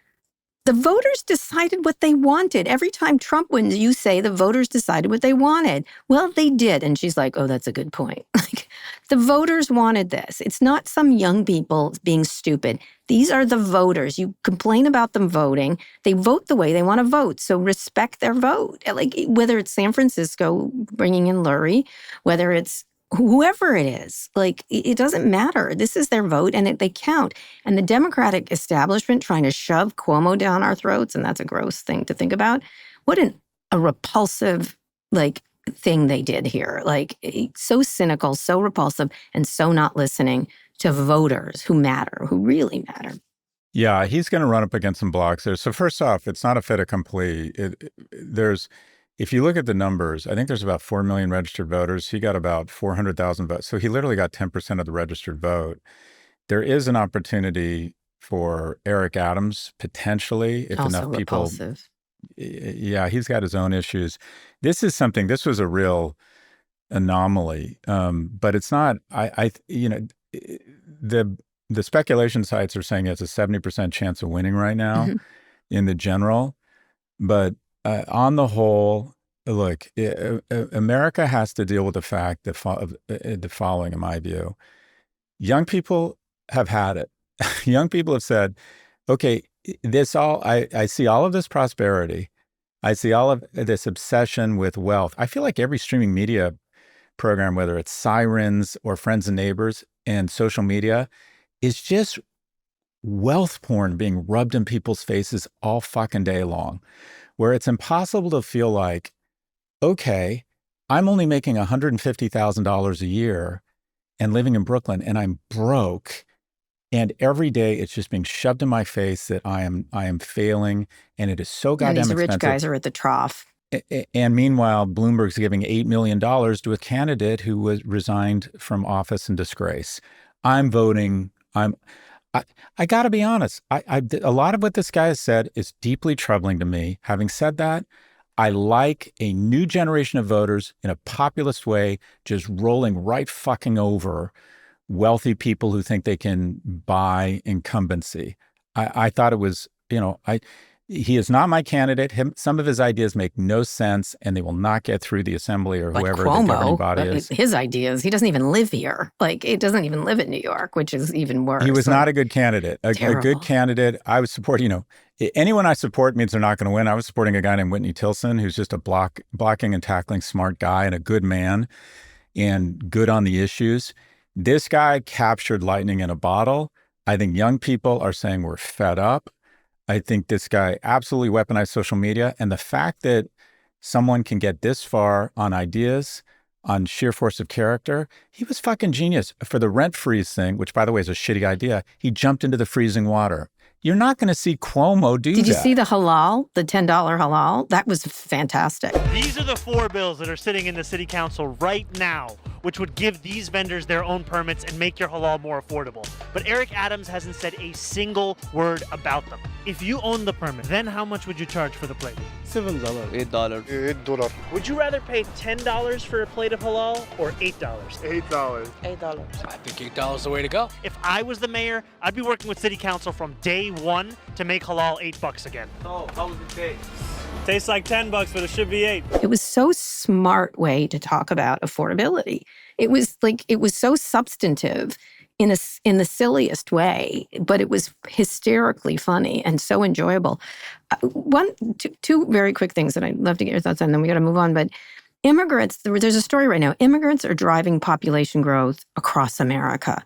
the voters decided what they wanted. Every time Trump wins, you say the voters decided what they wanted. Well, they did. And she's like, oh, that's a good point. Like, the voters wanted this. It's not some young people being stupid. These are the voters. You complain about them voting. They vote the way they want to vote. So respect their vote. Like, whether it's San Francisco bringing in Lurie, whether it's whoever it is, like, it doesn't matter. This is their vote, and they count. And the Democratic establishment trying to shove Cuomo down our throats, and that's a gross thing to think about. What a repulsive, like, thing they did here. Like, so cynical, so repulsive, and so not listening to voters who matter, who really matter.
Yeah, he's going to run up against some blocks there. So first off, it's not a fait accompli. If you look at the numbers, I think there's about 4 million registered voters. He got about 400,000 votes. So he literally got 10% of the registered vote. There is an opportunity for Eric Adams, potentially, if
also
enough people.
Repulsive.
Yeah, he's got his own issues. This was a real anomaly. But it's not, the speculation sites are saying it's a 70% chance of winning right now in the general. But on the whole, look, America has to deal with the fact that the following, in my view. Young people have had it. Young people have said, okay, I see all of this prosperity. I see all of this obsession with wealth. I feel like every streaming media program, whether it's Sirens or Friends and Neighbors and social media, is just wealth porn being rubbed in people's faces all fucking day long, where it's impossible to feel like, okay, I'm only making $150,000 a year and living in Brooklyn, and I'm broke. And every day it's just being shoved in my face that I am failing, and it is so goddamn expensive.
And these rich guys are at the trough.
And meanwhile, Bloomberg's giving $8 million to a candidate who was resigned from office in disgrace. I'm voting. I got to be honest. A lot of what this guy has said is deeply troubling to me. Having said that, I like a new generation of voters in a populist way, just rolling right fucking over wealthy people who think they can buy incumbency. I thought it was, he is not my candidate. Some of his ideas make no sense, and they will not get through the assembly or whoever
Cuomo,
the governing body is.
His ideas, he doesn't even live here. Like, it doesn't even live in New York, which is even worse.
He was not a good candidate. A good candidate. I would support, anyone I support means they're not going to win. I was supporting a guy named Whitney Tilson, who's just a blocking and tackling smart guy and a good man and good on the issues. This guy captured lightning in a bottle. I think young people are saying we're fed up. I think this guy absolutely weaponized social media. And the fact that someone can get this far on ideas, on sheer force of character, he was fucking genius. For the rent freeze thing, which by the way is a shitty idea, he jumped into the freezing water. You're not going to see Cuomo do that.
Did you see the halal, the $10 halal? That was fantastic.
These are the 4 bills that are sitting in the city council right now. which would give these vendors their own permits and make your halal more affordable. But Eric Adams hasn't said a single word about them. If you own the permit, then how much would you charge for the plate?
$7. $8. $8.
Would you rather pay $10 for a plate of halal or $8?
$8.
$8.
I think $8 is the way to go.
If I was the mayor, I'd be working with city council from day one to make halal $8 again.
Oh, how would it taste?
Tastes like $10, but it should be $8.
It was so smart way to talk about affordability. It was so substantive in the silliest way, but it was hysterically funny and so enjoyable. Two very quick things that I'd love to get your thoughts on, then we got to move on. But immigrants, there's a story right now. Immigrants are driving population growth across America.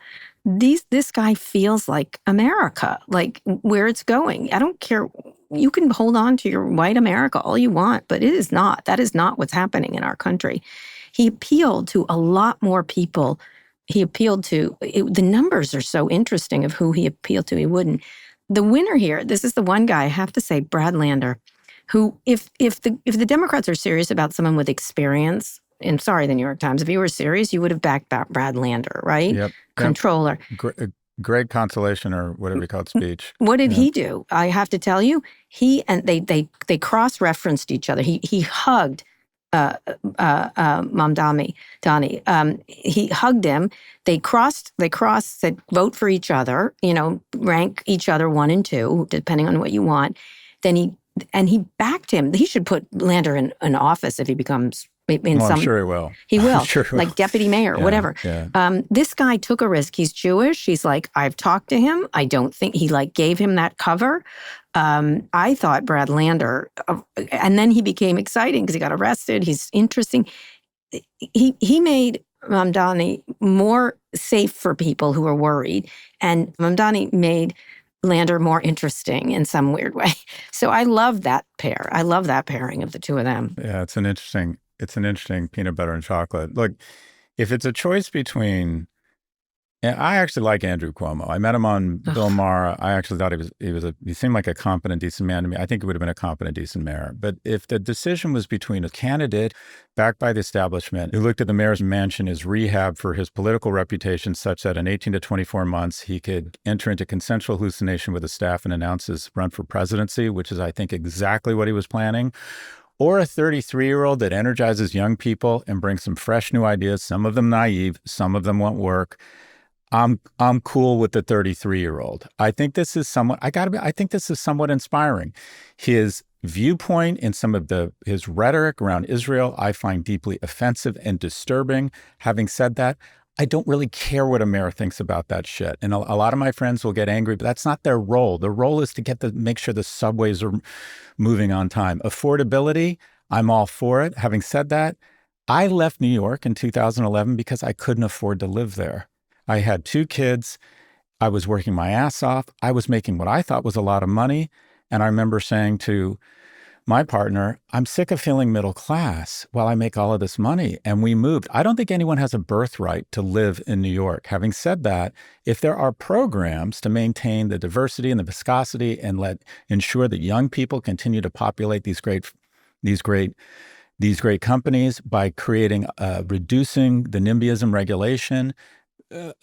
This guy feels like America, like where it's going. I don't care. You can hold on to your white America all you want, but it is not. That is not what's happening in our country. He appealed to a lot more people. He appealed to, the numbers are so interesting of who he appealed to. He wouldn't. The winner here, this is the one guy, I have to say, Brad Lander, who, if the Democrats are serious about someone with experience, and sorry, the New York Times, if you were serious, you would have backed Brad Lander, right?
Yep.
Controller.
Great consolation, or whatever you call it, speech.
What did he do? I have to tell you, they cross-referenced each other. He hugged Mamdani. He hugged him. They crossed, said vote for each other, rank each other 1 and 2, depending on what you want. Then he backed him. He should put Lander in an office if he becomes
I'm sure he will.
He will,
sure he will.
like deputy mayor, whatever.
Yeah.
This guy took a risk. He's Jewish. He's like, I've talked to him. I don't think he gave him that cover. I thought Brad Lander, and then he became exciting because he got arrested. He's interesting. He made Mamdani more safe for people who were worried, and Mamdani made Lander more interesting in some weird way. So I love that pair. I love that pairing of the two of them.
Yeah, it's an interesting peanut butter and chocolate. Look, if it's a choice between, and I actually like Andrew Cuomo. I met him on Bill Maher. I actually thought he seemed like a competent, decent man to me. I think he would have been a competent, decent mayor. But if the decision was between a candidate backed by the establishment who looked at the mayor's mansion as rehab for his political reputation, such that in 18 to 24 months he could enter into consensual hallucination with his staff and announce his run for presidency, which is, I think, exactly what he was planning, or a 33-year-old that energizes young people and brings some fresh new ideas, some of them naive, some of them won't work, I'm cool with the 33-year-old. I think this is somewhat inspiring. His viewpoint and some of his rhetoric around Israel, I find deeply offensive and disturbing. Having said that, I don't really care what a mayor thinks about that shit. And a lot of my friends will get angry, but that's not their role. The role is to make sure the subways are moving on time. Affordability, I'm all for it. Having said that, I left New York in 2011 because I couldn't afford to live there. I had 2 kids. I was working my ass off. I was making what I thought was a lot of money. And I remember saying to my partner, I'm sick of feeling middle class while I make all of this money. And we moved. I don't think anyone has a birthright to live in New York. Having said that, if there are programs to maintain the diversity and the viscosity and ensure that young people continue to populate these great companies by reducing the NIMBYism regulation,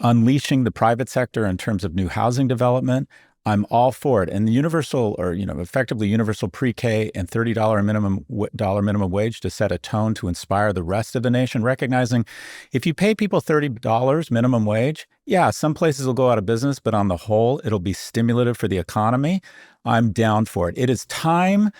unleashing the private sector in terms of new housing development, I'm all for it. And the effectively universal pre-K and $30 minimum wage to set a tone to inspire the rest of the nation, recognizing if you pay people $30 minimum wage, yeah, some places will go out of business, but on the whole, it'll be stimulative for the economy. I'm down for it. It is time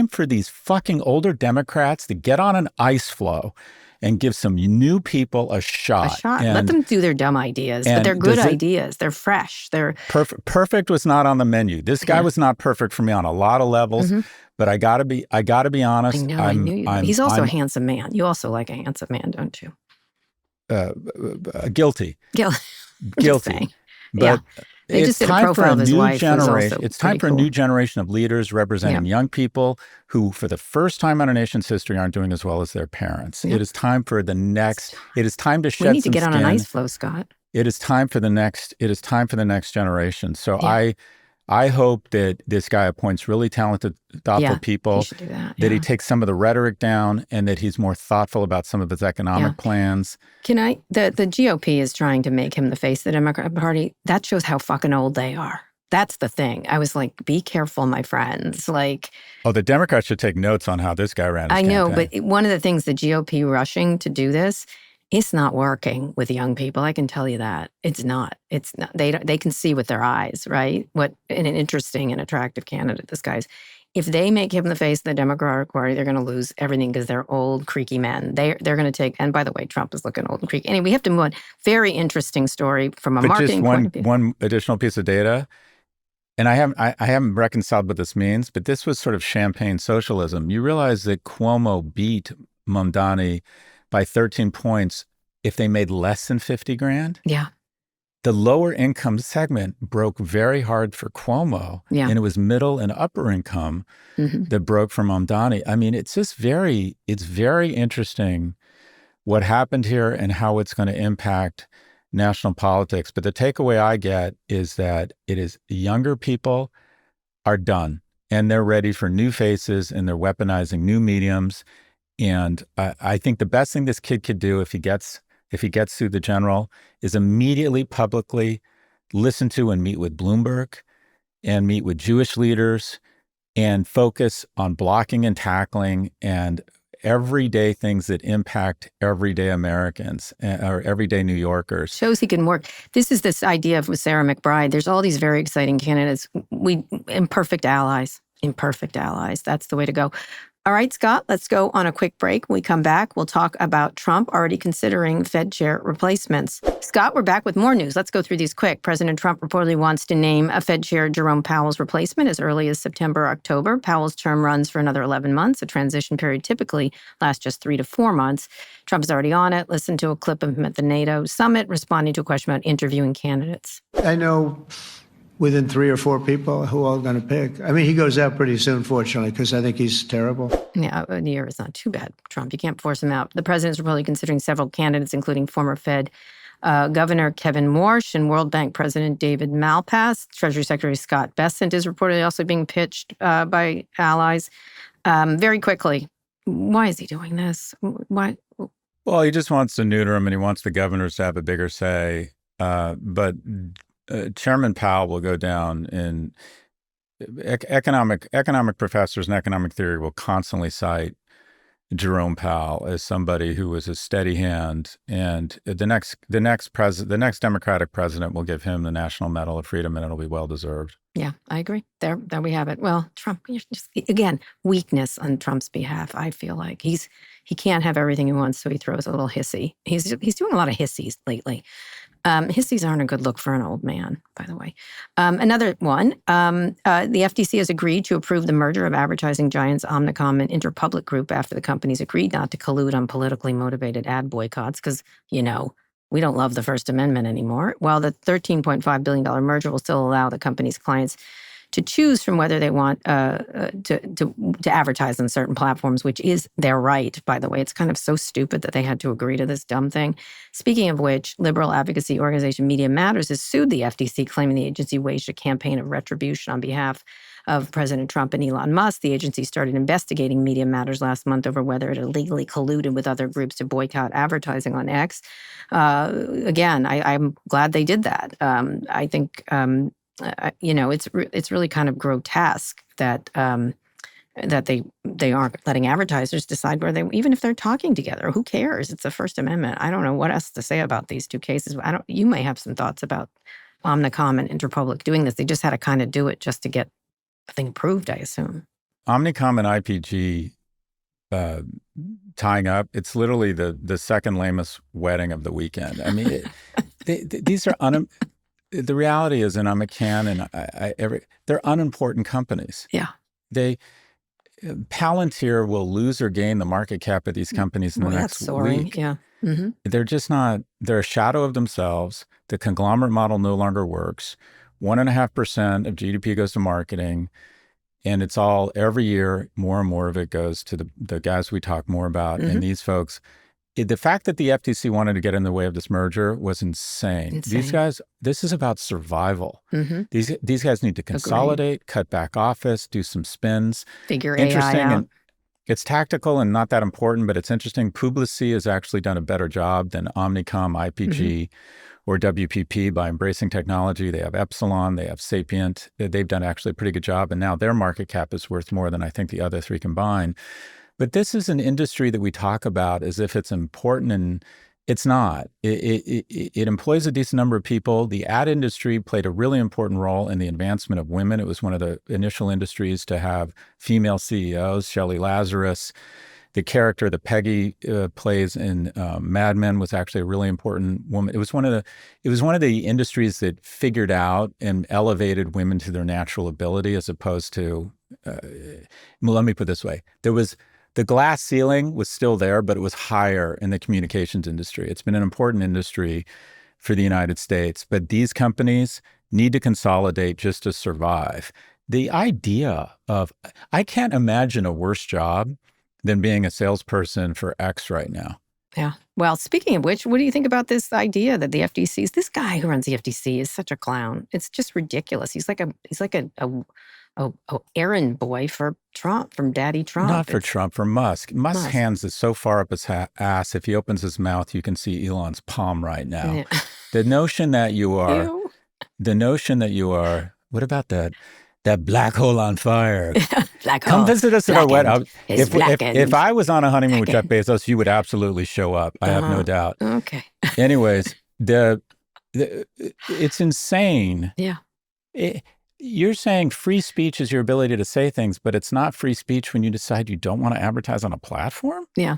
for these fucking older Democrats to get on an ice flow and give some new people a shot.
Let them do their dumb ideas, but they're good ideas. They're fresh. They're
perfect was not on the menu. This guy was not perfect for me on a lot of levels, but I gotta be honest.
I knew you. He's also a handsome man. You also like a handsome man, don't you?
Guilty.
Guilty.
But
they just did a profile of his wife.
It's time for a new generation of leaders representing young people who, for the first time in our nation's history, aren't doing as well as their parents. It is time for the next. It is time to shed some skin.
We need to get on an ice flow, Scott.
It is time for the next. It is time for the next generation. So I hope that this guy appoints really talented, thoughtful people,
he should do that,
that he takes some of the rhetoric down, and that he's more thoughtful about some of his economic plans.
The GOP is trying to make him the face of the Democratic Party. That shows how fucking old they are. That's the thing. I was like, be careful, my friends. Like,
the Democrats should take notes on how this guy ran his
campaign. I know, but one of the things, the GOP rushing to do this, it's not working with young people. I can tell you that. It's not. They can see with their eyes, right? What an interesting and attractive candidate this guy is. If they make him the face of the Democratic Party, they're going to lose everything because they're old, creaky men. They're going to take, and by the way, Trump is looking old and creaky. Anyway, we have to move on. Very interesting story from a marketing point of view.
One additional piece of data, and I haven't reconciled what this means, but this was sort of champagne socialism. You realize that Cuomo beat Mamdani by 13 points if they made less than 50 grand.
Yeah.
The lower income segment broke very hard for Cuomo, and it was middle and upper income that broke for Mamdani. I mean, it's very interesting what happened here and how it's going to impact national politics. But the takeaway I get is that it is younger people are done, and they're ready for new faces, and they're weaponizing new mediums. And I think the best thing this kid could do if he gets through the general is immediately publicly listen to and meet with Bloomberg and meet with Jewish leaders and focus on blocking and tackling and everyday things that impact everyday Americans or everyday New Yorkers.
Shows he can work. This is this idea with Sarah McBride. There's all these very exciting candidates. Imperfect allies. That's the way to go. All right, Scott, let's go on a quick break. When we come back, we'll talk about Trump already considering Fed chair replacements. Scott, we're back with more news. Let's go through these quick. President Trump reportedly wants to name a Fed chair Jerome Powell's replacement as early as September or October. Powell's term runs for another 11 months. A transition period typically lasts just 3 to 4 months. Trump is already on it. Listen to a clip of him at the NATO summit responding to a question about interviewing candidates.
I know within 3 or 4 people who are going to pick. I mean, he goes out pretty soon, fortunately, because I think he's terrible.
Yeah, a year is not too bad, Trump. You can't force him out. The president's reportedly considering several candidates, including former Fed Governor Kevin Warsh and World Bank President David Malpass. Treasury Secretary Scott Bessent is reportedly also being pitched by allies. Very quickly, why is he doing this? Why?
Well, he just wants to neuter him, and he wants the governors to have a bigger say. But Chairman Powell will go down in economic professors and economic theory will constantly cite Jerome Powell as somebody who was a steady hand, and the next Democratic president will give him the National Medal of Freedom, and it'll be well deserved.
Yeah, I agree. There we have it. Well, Trump, again, weakness on Trump's behalf. I feel like he can't have everything he wants, so he throws a little hissy. He's doing a lot of hissies lately. Hissies aren't a good look for an old man, by the way. Another one, the FTC has agreed to approve the merger of advertising giants Omnicom and Interpublic Group after the companies agreed not to collude on politically motivated ad boycotts because, we don't love the First Amendment anymore. While the $13.5 billion merger will still allow the company's clients to choose from whether they want to advertise on certain platforms, which is their right, by the way. It's kind of so stupid that they had to agree to this dumb thing. Speaking of which, liberal advocacy organization Media Matters has sued the FTC, claiming the agency waged a campaign of retribution on behalf of President Trump and Elon Musk. The agency started investigating Media Matters last month over whether it illegally colluded with other groups to boycott advertising on X. Again, I'm glad they did that. I think it's really kind of grotesque that they aren't letting advertisers decide where they, even if they're talking together. Who cares? It's the First Amendment. I don't know what else to say about these two cases. You may have some thoughts about Omnicom and Interpublic doing this. They just had to kind of do it just to get the thing approved, I assume.
Omnicom and IPG tying up, it's literally the second lamest wedding of the weekend. I mean, these are the reality is, and I'm a can, and they're unimportant companies.
Yeah.
Palantir will lose or gain the market cap of these companies in the next week.
Yeah. Mm-hmm.
They're just not, they're a shadow of themselves. The conglomerate model no longer works. 1.5% of GDP goes to marketing. And it's all, every year, more and more of it goes to the guys we talk more about. Mm-hmm. And these folks, the fact that the FTC wanted to get in the way of this merger was insane. These guys, this is about survival. These guys need to consolidate, cut back office, do some spins.
Figure AI out.
And it's tactical and not that important, but it's interesting. Publicis has actually done a better job than Omnicom, IPG, or WPP by embracing technology. They have Epsilon, they have Sapient. They've done actually a pretty good job, and now their market cap is worth more than I think the other three combined. But this is an industry that we talk about as if it's important, and it's not. It employs a decent number of people. The ad industry played a really important role in the advancement of women. It was one of the initial industries to have female CEOs. Shelley Lazarus, the character that Peggy plays in Mad Men, was actually a really important woman. It was one of the industries that figured out and elevated women to their natural ability, as opposed to. Let me put it this way: the glass ceiling was still there, but it was higher in the communications industry. It's been an important industry for the United States, but these companies need to consolidate just to survive. The idea of, I can't imagine a worse job than being a salesperson for X right now.
Yeah. Well, speaking of which, what do you think about this idea that the FTC, this guy who runs the FTC is such a clown? It's just ridiculous. He's like a errand boy for Trump, from Daddy Trump.
Not for Trump, for Musk. Musk's hands is so far up his ass, if he opens his mouth, you can see Elon's palm right now. Yeah. The notion that you are, what about that black hole on fire?
Black hole.
Come visit us at our wedding. If I was on a honeymoon with Jeff Bezos, you would absolutely show up. I have no doubt.
Okay.
Anyways, it's insane.
Yeah.
You're saying free speech is your ability to say things, but it's not free speech when you decide you don't want to advertise on a platform?
Yeah.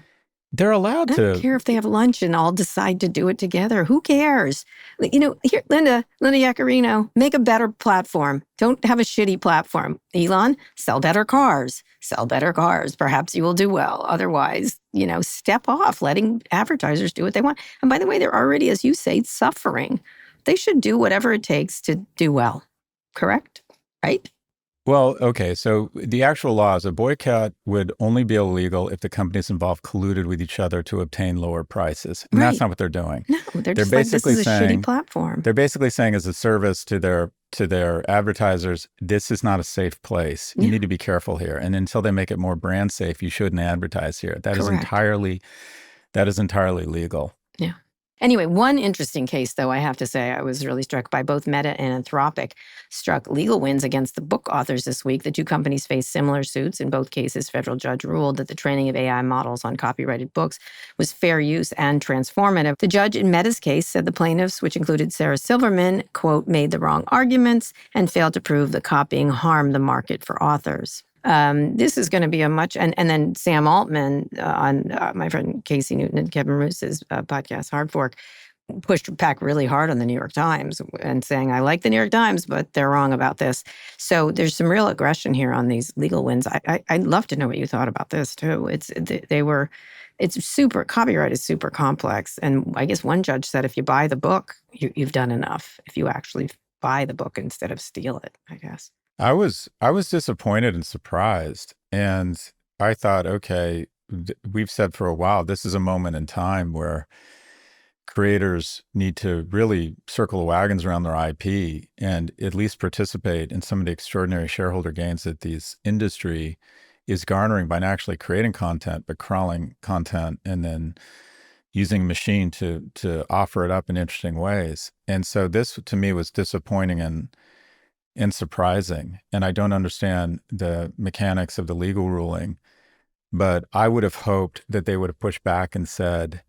They're allowed to.
I don't care if they have lunch and all decide to do it together. Who cares? Here, Linda Yaccarino, make a better platform. Don't have a shitty platform. Elon, sell better cars. Sell better cars. Perhaps you will do well. Otherwise, step off, letting advertisers do what they want. And by the way, they're already, as you say, suffering. They should do whatever it takes to do well. Correct? Right?
Well, okay. So the actual law is a boycott would only be illegal if the companies involved colluded with each other to obtain lower prices. And that's not what they're doing.
No, they're just basically this is a shitty platform.
They're basically saying as a service to their advertisers, this is not a safe place. You need to be careful here. And until they make it more brand safe, you shouldn't advertise here. That is entirely legal.
Yeah. Anyway, one interesting case, though, I have to say, I was really struck by. Both Meta and Anthropic struck legal wins against the book authors this week. The two companies faced similar suits. In both cases, federal judge ruled that the training of AI models on copyrighted books was fair use and transformative. The judge in Meta's case said the plaintiffs, which included Sarah Silverman, quote, made the wrong arguments and failed to prove that copying harmed the market for authors. This is going to be a much, and then Sam Altman on my friend Casey Newton and Kevin Roos's podcast, Hard Fork, pushed back really hard on the New York Times and saying, I like the New York Times, but they're wrong about this. So there's some real aggression here on these legal wins. I'd love to know what you thought about this too. Copyright is super complex. And I guess one judge said, if you buy the book, you've done enough. If you actually buy the book instead of steal it, I guess.
I was disappointed and surprised. And I thought, okay, we've said for a while, this is a moment in time where creators need to really circle the wagons around their IP and at least participate in some of the extraordinary shareholder gains that this industry is garnering by not actually creating content, but crawling content and then using a machine to offer it up in interesting ways. And so this, to me, was disappointing and surprising. And I don't understand the mechanics of the legal ruling, but I would have hoped that they would have pushed back and said,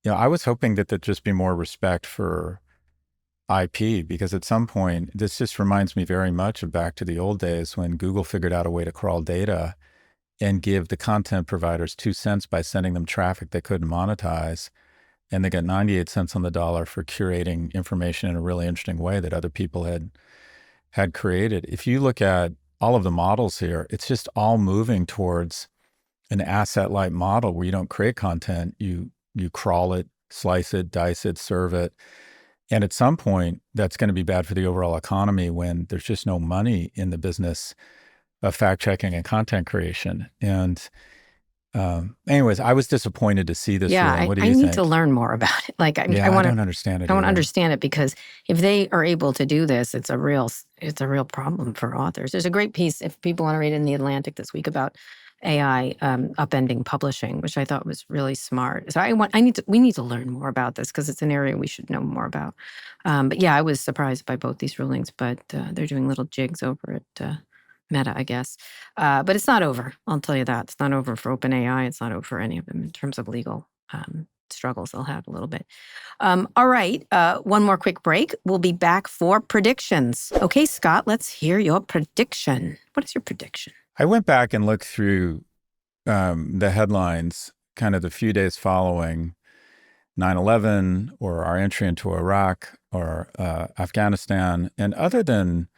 I was hoping that there'd just be more respect for IP, because at some point, this just reminds me very much of back to the old days when Google figured out a way to crawl data and give the content providers 2 cents by sending them traffic they couldn't monetize. And they got 98 cents on the dollar for curating information in a really interesting way that other people had created. If you look at all of the models here, it's just all moving towards an asset-light model where you don't create content, you crawl it, slice it, dice it, serve it. And at some point, that's going to be bad for the overall economy when there's just no money in the business of fact-checking and content creation. And Anyways, I was disappointed to see this ruling. What do you think?
I need to learn more about it. Like, I
don't understand it.
I want to understand it, because if they are able to do this, it's a real problem for authors. There's a great piece, if people want to read it, in The Atlantic this week about AI upending publishing, which I thought was really smart. So we need to learn more about this, because it's an area we should know more about. But yeah, I was surprised by both these rulings, but they're doing little jigs over at Meta, I guess. But it's not over. I'll tell you that. It's not over for OpenAI. It's not over for any of them in terms of legal struggles they'll have a little bit. All right. One more quick break. We'll be back for predictions. Okay, Scott, let's hear your prediction. What is your prediction?
I went back and looked through the headlines kind of the few days following 9/11 or our entry into Iraq or Afghanistan. And other than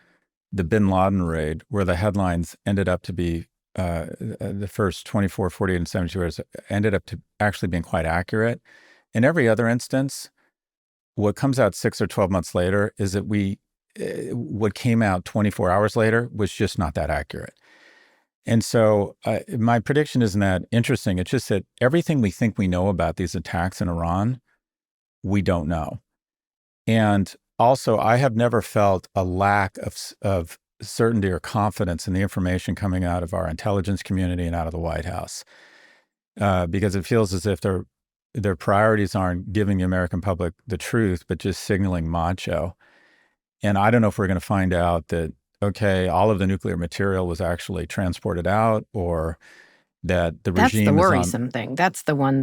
the bin Laden raid, where the headlines ended up to be the first 24, 48, and 72 hours ended up to actually being quite accurate. In every other instance, what comes out 6 or 12 months later is that what came out 24 hours later was just not that accurate. And so my prediction isn't that interesting. It's just that everything we think we know about these attacks in Iran, we don't know. And also, I have never felt a lack of certainty or confidence in the information coming out of our intelligence community and out of the White House, because it feels as if their priorities aren't giving the American public the truth, but just signaling macho. And I don't know if we're going to find out that, okay, all of the nuclear material was actually transported out, or that the regime.
That's the worrisome thing. That's the one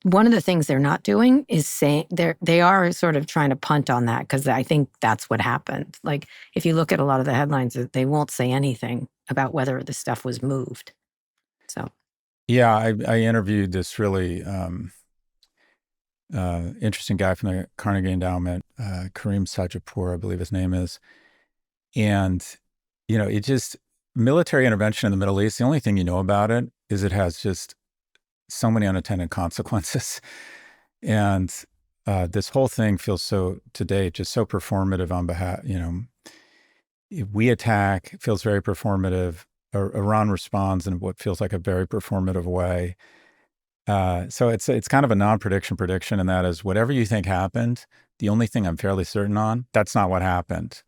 one of the things they're not doing is saying they are sort of trying to punt on that, because I think that's what happened. Like, if you look at a lot of the headlines, they won't say anything about whether the stuff was moved. So,
yeah, I interviewed this really interesting guy from the Carnegie Endowment, Kareem Sajapur, I believe his name is. And, it just, military intervention in the Middle East, the only thing you know about it is it has just so many unintended consequences. And this whole thing feels today just so performative on behalf, we attack, it feels very performative. Iran responds in what feels like a very performative way. So it's kind of a non-prediction, and that is, whatever you think happened, the only thing I'm fairly certain on, that's not what happened.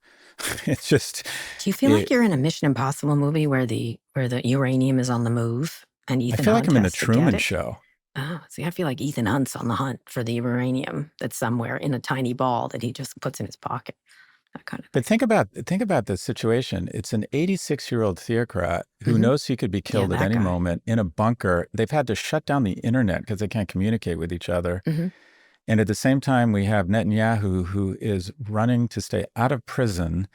It's just.
Do you feel like you're in a Mission Impossible movie where the uranium is on the move and Ethan Hunt
I feel like I'm in the
has to
Truman
get it?
Show.
Oh, see, I feel like Ethan Hunt's on the hunt for the uranium that's somewhere in a tiny ball that he just puts in his pocket. That kind of.
But think about the situation. It's an 86-year-old theocrat who knows he could be killed at any moment in a bunker. They've had to shut down the internet because they can't communicate with each other. Mm-hmm. And at the same time, we have Netanyahu, who is running to stay out of prison.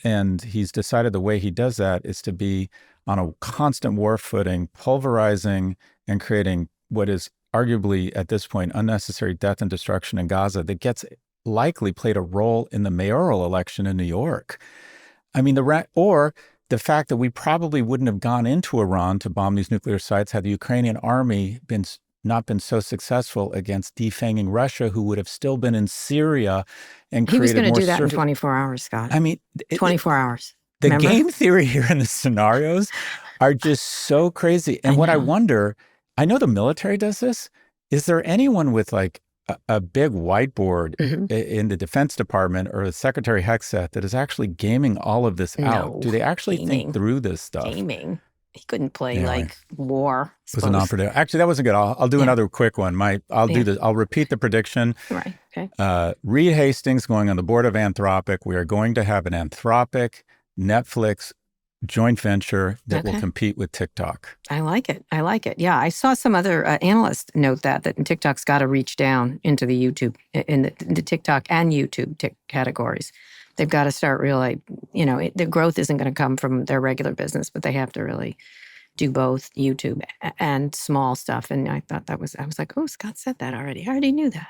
And he's decided the way he does that is to be on a constant war footing, pulverizing and creating what is arguably, at this point, unnecessary death and destruction in Gaza that gets likely played a role in the mayoral election in New York. I mean, or the fact that we probably wouldn't have gone into Iran to bomb these nuclear sites had the Ukrainian army not been so successful against defanging Russia, who would have still been in Syria and created more.
He was going to do that in 24 hours, Scott.
I mean,
24 hours.
The
Remember?
Game theory here in the scenarios are just so crazy. And what I wonder, I know the military does this. Is there anyone with like a big whiteboard in the Defense Department or the Secretary Hegseth that is actually gaming all of this out? Do they actually think through this stuff?
Gaming. He couldn't play like war.
It was a non-prediction. Actually, that wasn't good. I'll do another quick one. I'll do this. I'll repeat the prediction.
Right. Okay.
Reed Hastings going on the board of Anthropic. We are going to have an Anthropic Netflix joint venture that will compete with TikTok.
I like it. Yeah, I saw some other analysts note that TikTok's got to reach down into the YouTube, in the TikTok and YouTube categories. They've got to start really, the growth isn't going to come from their regular business, but they have to really do both YouTube and small stuff. And I thought I was like, oh, Scott said that already. I already knew that.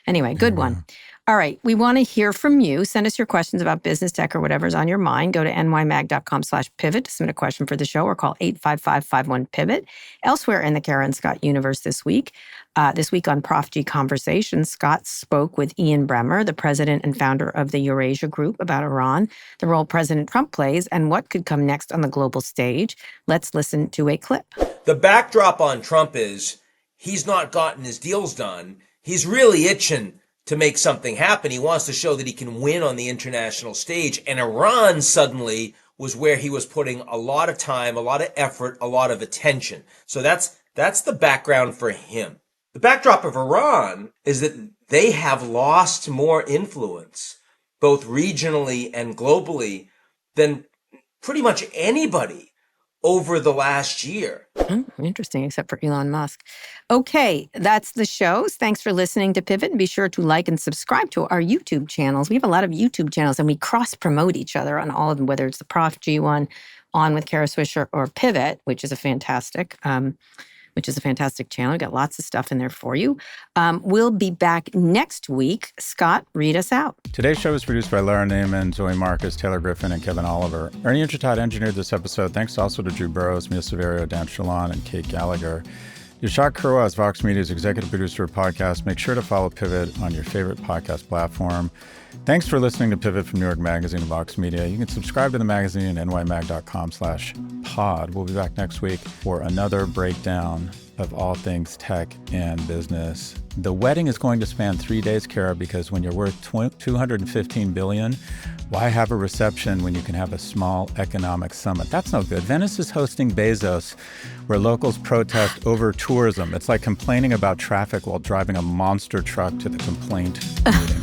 Anyway, good one. All right. We want to hear from you. Send us your questions about business, tech, or whatever's on your mind. Go to nymag.com/pivot to submit a question for the show, or call 855-51-PIVOT. Elsewhere in the Kara and Scott universe this week on Prof G Conversations, Scott spoke with Ian Bremmer, the president and founder of the Eurasia Group, about Iran, the role President Trump plays, and what could come next on the global stage. Let's listen to a clip.
The backdrop on Trump is he's not gotten his deals done. He's really itching to make something happen. He wants to show that he can win on the international stage. And Iran suddenly was where he was putting a lot of time, a lot of effort, a lot of attention. So that's the background for him. The backdrop of Iran is that they have lost more influence, both regionally and globally, than pretty much anybody over the last year.
Interesting, except for Elon Musk. Okay, that's the show. Thanks for listening to Pivot, and be sure to like and subscribe to our YouTube channels. We have a lot of YouTube channels, and we cross-promote each other on all of them, whether it's the Prof G one, On with Kara Swisher, or Pivot, which is a fantastic channel. We've got lots of stuff in there for you. We'll be back next week. Scott, read us out.
Today's show was produced by Lara Naaman, Zoë Marcus, Taylor Griffin, and Kevin Oliver. Ernie Indradat engineered this episode. Thanks also to Drew Burrows, Mia Silverio, Dan Chiolan, and Kate Gallagher. Nishat Kurwa is Vox Media's executive producer of podcasts. Make sure to follow Pivot on your favorite podcast platform. Thanks for listening to Pivot from New York Magazine and Vox Media. You can subscribe to the magazine at nymag.com/pod. We'll be back next week for another breakdown of all things tech and business. The wedding is going to span 3 days, Kara, because when you're worth $215 billion, why have a reception when you can have a small economic summit? That's no good. Venice is hosting Bezos, where locals protest over tourism. It's like complaining about traffic while driving a monster truck to the complaint meeting.